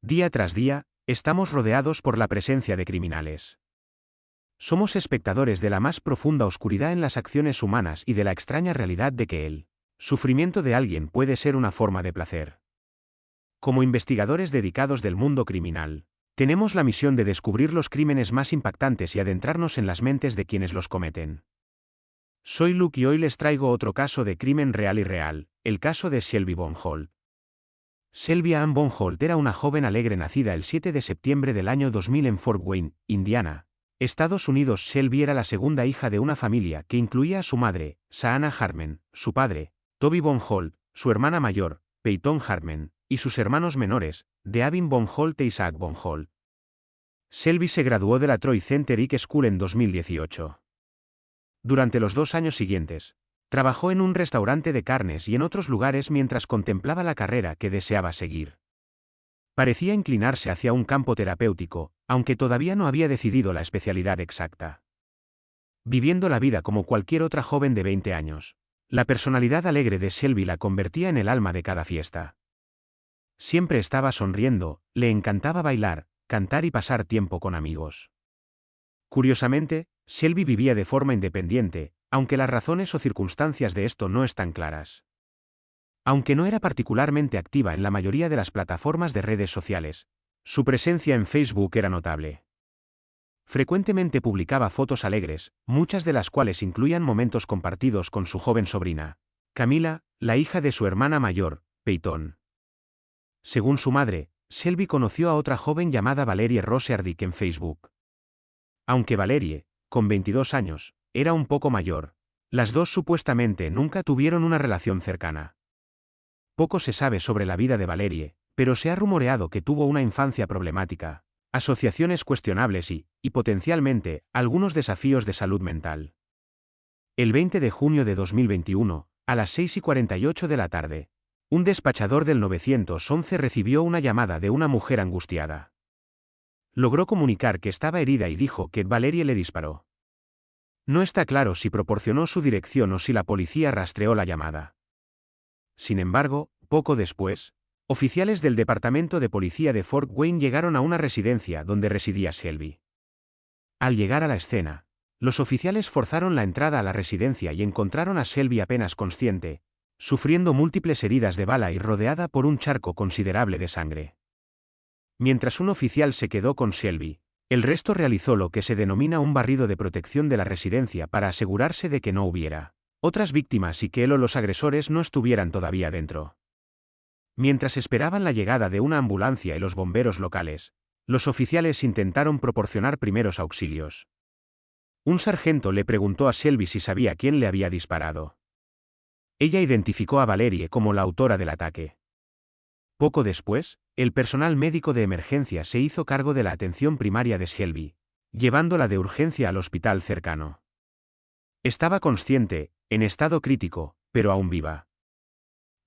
Día tras día, estamos rodeados por la presencia de criminales. Somos espectadores de la más profunda oscuridad en las acciones humanas y de la extraña realidad de que el sufrimiento de alguien puede ser una forma de placer. Como investigadores dedicados del mundo criminal, tenemos la misión de descubrir los crímenes más impactantes y adentrarnos en las mentes de quienes los cometen. Soy Luke y hoy les traigo otro caso de crimen real y real, el caso de Shelby Bonholt. Shelby Ann Bonholt era una joven alegre nacida el 7 de septiembre del año 2000 en Fort Wayne, Indiana, Estados Unidos. Shelby era la segunda hija de una familia que incluía a su madre, Shaana Harmon, su padre, Toby Bonholt, su hermana mayor, Peyton Harmon, y sus hermanos menores, Devin Bonholt e Isaac Bonholt. Shelby se graduó de la Troy Center High School en 2018. Durante los 2 años siguientes, trabajó en un restaurante de carnes y en otros lugares mientras contemplaba la carrera que deseaba seguir. Parecía inclinarse hacia un campo terapéutico, aunque todavía no había decidido la especialidad exacta. Viviendo la vida como cualquier otra joven de 20 años, la personalidad alegre de Shelby la convertía en el alma de cada fiesta. Siempre estaba sonriendo, le encantaba bailar, cantar y pasar tiempo con amigos. Curiosamente, Shelby vivía de forma independiente, aunque las razones o circunstancias de esto no están claras. Aunque no era particularmente activa en la mayoría de las plataformas de redes sociales, su presencia en Facebook era notable. Frecuentemente publicaba fotos alegres, muchas de las cuales incluían momentos compartidos con su joven sobrina, Camila, la hija de su hermana mayor, Peyton. Según su madre, Shelby conoció a otra joven llamada Valerie Rosiardick en Facebook. Aunque Valerie, con 22 años, era un poco mayor, las dos supuestamente nunca tuvieron una relación cercana. Poco se sabe sobre la vida de Valerie, pero se ha rumoreado que tuvo una infancia problemática, asociaciones cuestionables y, potencialmente, algunos desafíos de salud mental. El 20 de junio de 2021, a las 6:48 de la tarde, un despachador del 911 recibió una llamada de una mujer angustiada. Logró comunicar que estaba herida y dijo que Valerie le disparó. No está claro si proporcionó su dirección o si la policía rastreó la llamada. Sin embargo, poco después, oficiales del Departamento de Policía de Fort Wayne llegaron a una residencia donde residía Shelby. Al llegar a la escena, los oficiales forzaron la entrada a la residencia y encontraron a Shelby apenas consciente, sufriendo múltiples heridas de bala y rodeada por un charco considerable de sangre. Mientras un oficial se quedó con Shelby, el resto realizó lo que se denomina un barrido de protección de la residencia para asegurarse de que no hubiera otras víctimas y que él o los agresores no estuvieran todavía dentro. Mientras esperaban la llegada de una ambulancia y los bomberos locales, los oficiales intentaron proporcionar primeros auxilios. Un sargento le preguntó a Shelby si sabía quién le había disparado. Ella identificó a Valerie como la autora del ataque. Poco después, el personal médico de emergencia se hizo cargo de la atención primaria de Shelby, llevándola de urgencia al hospital cercano. Estaba consciente, en estado crítico, pero aún viva.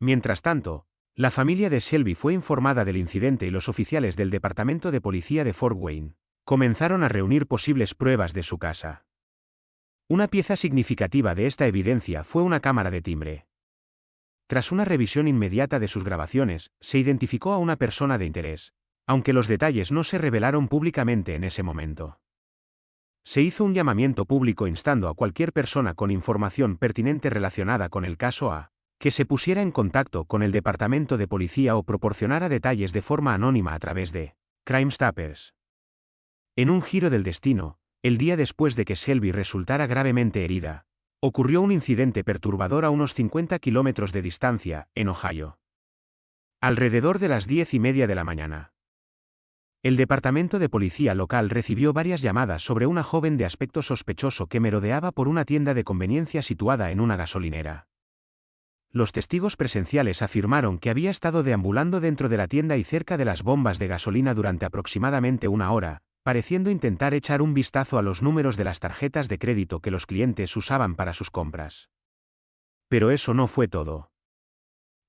Mientras tanto, la familia de Shelby fue informada del incidente y los oficiales del Departamento de Policía de Fort Wayne comenzaron a reunir posibles pruebas de su casa. Una pieza significativa de esta evidencia fue una cámara de timbre. Tras una revisión inmediata de sus grabaciones, se identificó a una persona de interés, aunque los detalles no se revelaron públicamente en ese momento. Se hizo un llamamiento público instando a cualquier persona con información pertinente relacionada con el caso a que se pusiera en contacto con el Departamento de Policía o proporcionara detalles de forma anónima a través de Crime Stoppers. En un giro del destino, el día después de que Shelby resultara gravemente herida, ocurrió un incidente perturbador a unos 50 kilómetros de distancia, en Ohio. Alrededor de las 10:30 de la mañana. El departamento de policía local recibió varias llamadas sobre una joven de aspecto sospechoso que merodeaba por una tienda de conveniencia situada en una gasolinera. Los testigos presenciales afirmaron que había estado deambulando dentro de la tienda y cerca de las bombas de gasolina durante aproximadamente una hora, pareciendo intentar echar un vistazo a los números de las tarjetas de crédito que los clientes usaban para sus compras. Pero eso no fue todo.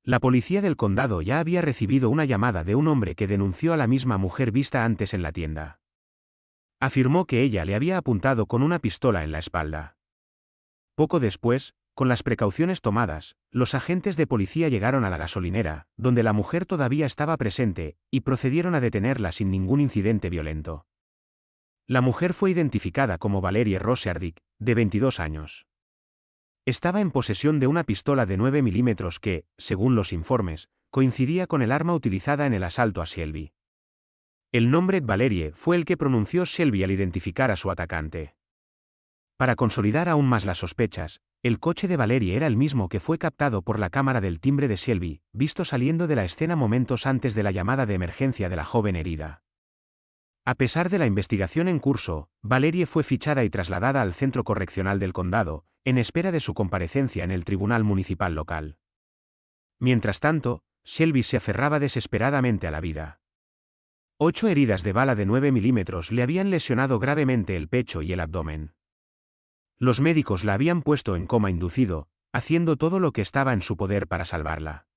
La policía del condado ya había recibido una llamada de un hombre que denunció a la misma mujer vista antes en la tienda. Afirmó que ella le había apuntado con una pistola en la espalda. Poco después, Con las precauciones tomadas, los agentes de policía llegaron a la gasolinera, donde la mujer todavía estaba presente, y procedieron a detenerla sin ningún incidente violento. La mujer fue identificada como Valerie Rosseardick, de 22 años. Estaba en posesión de una pistola de 9 milímetros que, según los informes, coincidía con el arma utilizada en el asalto a Shelby. El nombre Valerie fue el que pronunció Shelby al identificar a su atacante. Para consolidar aún más las sospechas, el coche de Valerie era el mismo que fue captado por la cámara del timbre de Shelby, visto saliendo de la escena momentos antes de la llamada de emergencia de la joven herida. A pesar de la investigación en curso, Valerie fue fichada y trasladada al centro correccional del condado, en espera de su comparecencia en el tribunal municipal local. Mientras tanto, Shelby se aferraba desesperadamente a la vida. 8 heridas de bala de 9 milímetros le habían lesionado gravemente el pecho y el abdomen. Los médicos la habían puesto en coma inducido, haciendo todo lo que estaba en su poder para salvarla.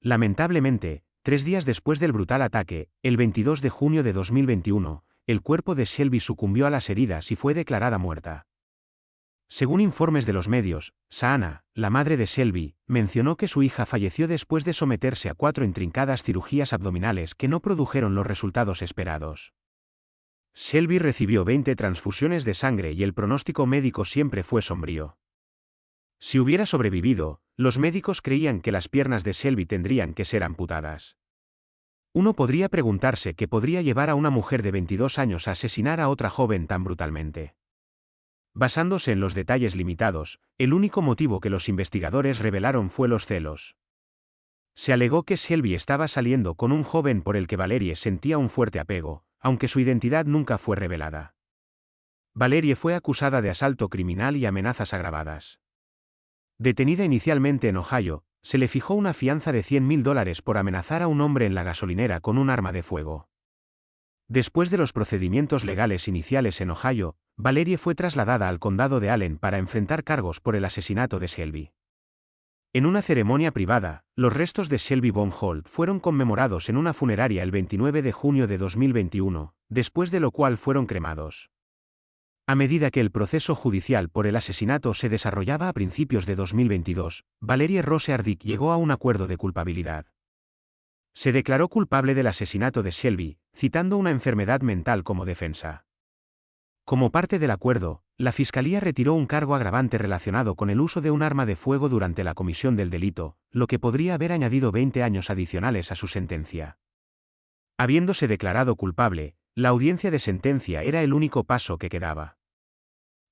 Lamentablemente, 3 días después del brutal ataque, el 22 de junio de 2021, el cuerpo de Shelby sucumbió a las heridas y fue declarada muerta. Según informes de los medios, Shaana, la madre de Shelby, mencionó que su hija falleció después de someterse a 4 intrincadas cirugías abdominales que no produjeron los resultados esperados. Shelby recibió 20 transfusiones de sangre y el pronóstico médico siempre fue sombrío. Si hubiera sobrevivido, los médicos creían que las piernas de Shelby tendrían que ser amputadas. Uno podría preguntarse qué podría llevar a una mujer de 22 años a asesinar a otra joven tan brutalmente. Basándose en los detalles limitados, el único motivo que los investigadores revelaron fue los celos. Se alegó que Shelby estaba saliendo con un joven por el que Valerie sentía un fuerte apego, aunque su identidad nunca fue revelada. Valerie fue acusada de asalto criminal y amenazas agravadas. Detenida inicialmente en Ohio, se le fijó una fianza de $100.000 por amenazar a un hombre en la gasolinera con un arma de fuego. Después de los procedimientos legales iniciales en Ohio, Valerie fue trasladada al condado de Allen para enfrentar cargos por el asesinato de Shelby. En una ceremonia privada, los restos de Shelby Von Holt fueron conmemorados en una funeraria el 29 de junio de 2021, después de lo cual fueron cremados. A medida que el proceso judicial por el asesinato se desarrollaba a principios de 2022, Valerie Rosseardick llegó a un acuerdo de culpabilidad. Se declaró culpable del asesinato de Shelby, citando una enfermedad mental como defensa. Como parte del acuerdo, la Fiscalía retiró un cargo agravante relacionado con el uso de un arma de fuego durante la comisión del delito, lo que podría haber añadido 20 años adicionales a su sentencia. Habiéndose declarado culpable, la audiencia de sentencia era el único paso que quedaba.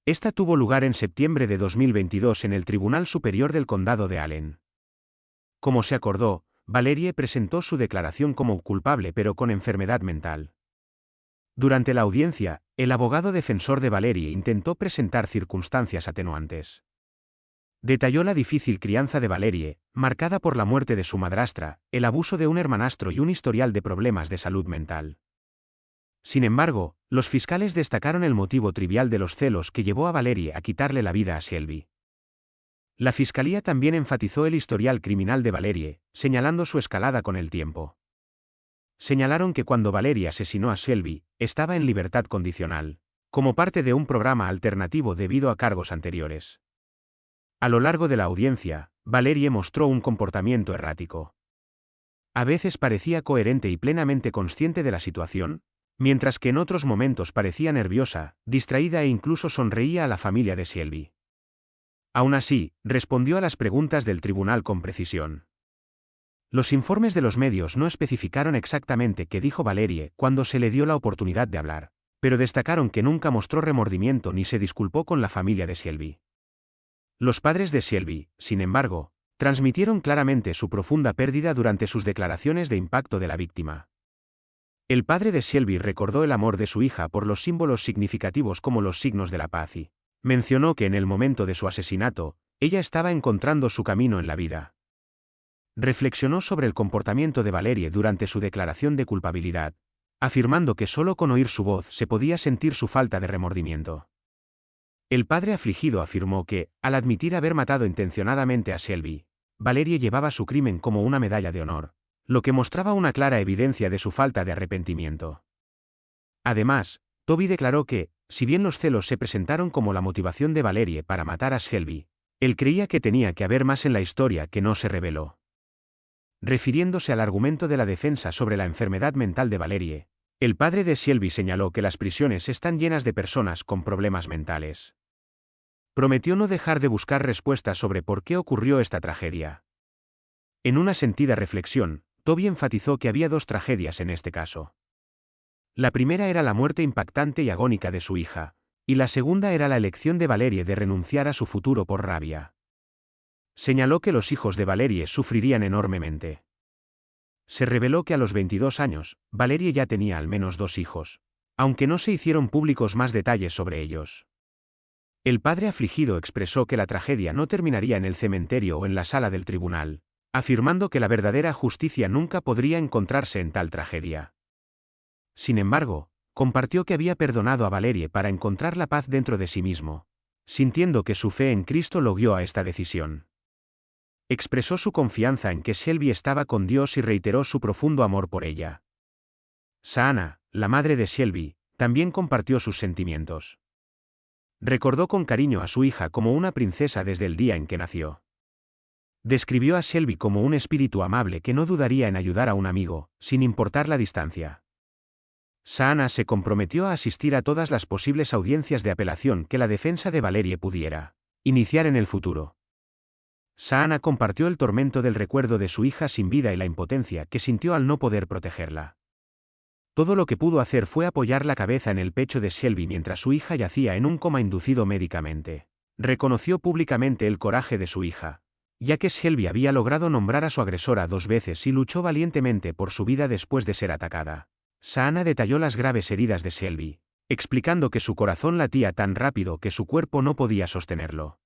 Esta tuvo lugar en septiembre de 2022 en el Tribunal Superior del Condado de Allen. Como se acordó, Valerie presentó su declaración como culpable pero con enfermedad mental. Durante la audiencia, el abogado defensor de Valerie intentó presentar circunstancias atenuantes. Detalló la difícil crianza de Valerie, marcada por la muerte de su madrastra, el abuso de un hermanastro y un historial de problemas de salud mental. Sin embargo, los fiscales destacaron el motivo trivial de los celos que llevó a Valerie a quitarle la vida a Shelby. La fiscalía también enfatizó el historial criminal de Valerie, señalando su escalada con el tiempo. Señalaron que cuando Valerie asesinó a Shelby, estaba en libertad condicional, como parte de un programa alternativo debido a cargos anteriores. A lo largo de la audiencia, Valerie mostró un comportamiento errático. A veces parecía coherente y plenamente consciente de la situación, mientras que en otros momentos parecía nerviosa, distraída e incluso sonreía a la familia de Shelby. Aún así, respondió a las preguntas del tribunal con precisión. Los informes de los medios no especificaron exactamente qué dijo Valerie cuando se le dio la oportunidad de hablar, pero destacaron que nunca mostró remordimiento ni se disculpó con la familia de Shelby. Los padres de Shelby, sin embargo, transmitieron claramente su profunda pérdida durante sus declaraciones de impacto de la víctima. El padre de Shelby recordó el amor de su hija por los símbolos significativos como los signos de la paz y mencionó que en el momento de su asesinato, ella estaba encontrando su camino en la vida. Reflexionó sobre el comportamiento de Valerie durante su declaración de culpabilidad, afirmando que solo con oír su voz se podía sentir su falta de remordimiento. El padre afligido afirmó que, al admitir haber matado intencionadamente a Shelby, Valerie llevaba su crimen como una medalla de honor, lo que mostraba una clara evidencia de su falta de arrepentimiento. Además, Toby declaró que, si bien los celos se presentaron como la motivación de Valerie para matar a Shelby, Él creía que tenía que haber más en la historia que no se reveló. Refiriéndose al argumento de la defensa sobre la enfermedad mental de Valerie, el padre de Shelby señaló que las prisiones están llenas de personas con problemas mentales. Prometió no dejar de buscar respuestas sobre por qué ocurrió esta tragedia. En una sentida reflexión, Toby enfatizó que había dos tragedias en este caso. La primera era la muerte impactante y agónica de su hija, y la segunda era la elección de Valerie de renunciar a su futuro por rabia. Señaló que los hijos de Valerie sufrirían enormemente. Se reveló que a los 22 años, Valerie ya tenía al menos 2 hijos, aunque no se hicieron públicos más detalles sobre ellos. El padre afligido expresó que la tragedia no terminaría en el cementerio o en la sala del tribunal, afirmando que la verdadera justicia nunca podría encontrarse en tal tragedia. Sin embargo, compartió que había perdonado a Valerie para encontrar la paz dentro de sí mismo, sintiendo que su fe en Cristo lo guió a esta decisión. Expresó su confianza en que Shelby estaba con Dios y reiteró su profundo amor por ella. Shaana, la madre de Shelby, también compartió sus sentimientos. Recordó con cariño a su hija como una princesa desde el día en que nació. Describió a Shelby como un espíritu amable que no dudaría en ayudar a un amigo, sin importar la distancia. Shaana se comprometió a asistir a todas las posibles audiencias de apelación que la defensa de Valerie pudiera iniciar en el futuro. Shaana compartió el tormento del recuerdo de su hija sin vida y la impotencia que sintió al no poder protegerla. Todo lo que pudo hacer fue apoyar la cabeza en el pecho de Shelby mientras su hija yacía en un coma inducido médicamente. Reconoció públicamente el coraje de su hija, ya que Shelby había logrado nombrar a su agresora 2 veces y luchó valientemente por su vida después de ser atacada. Shaana detalló las graves heridas de Shelby, explicando que su corazón latía tan rápido que su cuerpo no podía sostenerlo.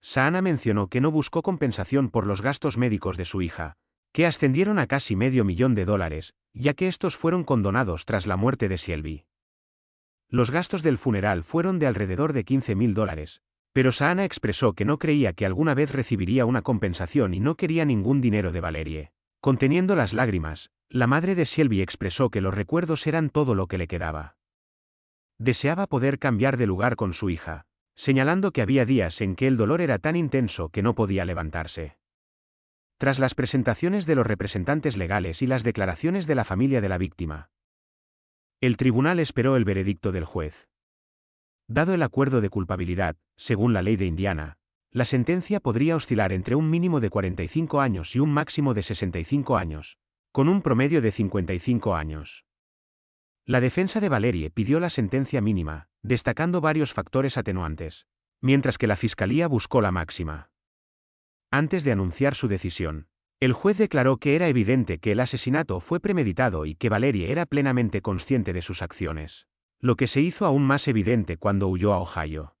Shaana mencionó que no buscó compensación por los gastos médicos de su hija, que ascendieron a casi $500,000, ya que estos fueron condonados tras la muerte de Shelby. Los gastos del funeral fueron de alrededor de $15,000, pero Shaana expresó que no creía que alguna vez recibiría una compensación y no quería ningún dinero de Valerie. Conteniendo las lágrimas, la madre de Shelby expresó que los recuerdos eran todo lo que le quedaba. Deseaba poder cambiar de lugar con su hija, señalando que había días en que el dolor era tan intenso que no podía levantarse. Tras las presentaciones de los representantes legales y las declaraciones de la familia de la víctima, el tribunal esperó el veredicto del juez. Dado el acuerdo de culpabilidad, según la ley de Indiana, la sentencia podría oscilar entre un mínimo de 45 años y un máximo de 65 años, con un promedio de 55 años. La defensa de Valerie pidió la sentencia mínima, destacando varios factores atenuantes, mientras que la fiscalía buscó la máxima. Antes de anunciar su decisión, el juez declaró que era evidente que el asesinato fue premeditado y que Valerie era plenamente consciente de sus acciones, lo que se hizo aún más evidente cuando huyó a Ohio.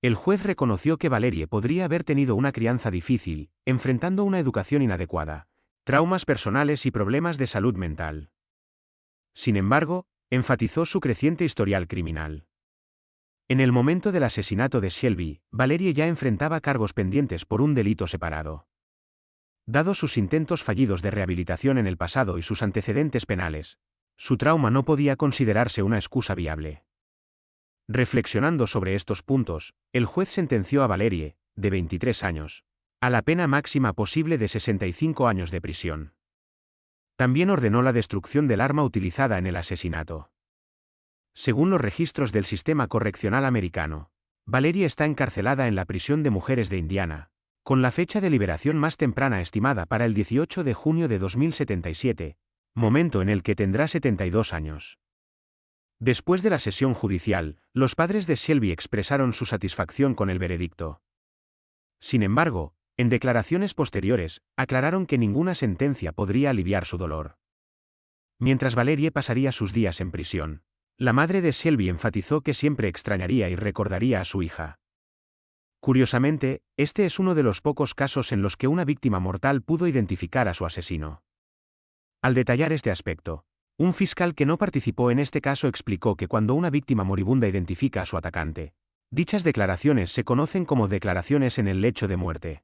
El juez reconoció que Valerie podría haber tenido una crianza difícil, enfrentando una educación inadecuada, traumas personales y problemas de salud mental. Sin embargo, enfatizó su creciente historial criminal. En el momento del asesinato de Shelby, Valerie ya enfrentaba cargos pendientes por un delito separado. Dado sus intentos fallidos de rehabilitación en el pasado y sus antecedentes penales, su trauma no podía considerarse una excusa viable. Reflexionando sobre estos puntos, el juez sentenció a Valerie, de 23 años, a la pena máxima posible de 65 años de prisión. También ordenó la destrucción del arma utilizada en el asesinato. Según los registros del sistema correccional americano, Valerie está encarcelada en la prisión de mujeres de Indiana, con la fecha de liberación más temprana estimada para el 18 de junio de 2077, momento en el que tendrá 72 años. Después de la sesión judicial, los padres de Shelby expresaron su satisfacción con el veredicto. Sin embargo, en declaraciones posteriores, aclararon que ninguna sentencia podría aliviar su dolor. Mientras Valerie pasaría sus días en prisión, la madre de Shelby enfatizó que siempre extrañaría y recordaría a su hija. Curiosamente, este es uno de los pocos casos en los que una víctima mortal pudo identificar a su asesino. Al detallar este aspecto, un fiscal que no participó en este caso explicó que cuando una víctima moribunda identifica a su atacante, dichas declaraciones se conocen como declaraciones en el lecho de muerte.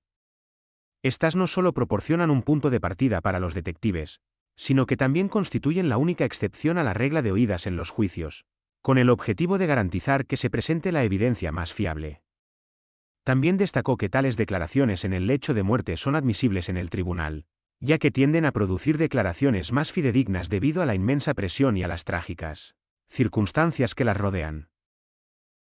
Estas no solo proporcionan un punto de partida para los detectives, sino que también constituyen la única excepción a la regla de oídas en los juicios, con el objetivo de garantizar que se presente la evidencia más fiable. También destacó que tales declaraciones en el lecho de muerte son admisibles en el tribunal, ya que tienden a producir declaraciones más fidedignas debido a la inmensa presión y a las trágicas circunstancias que las rodean.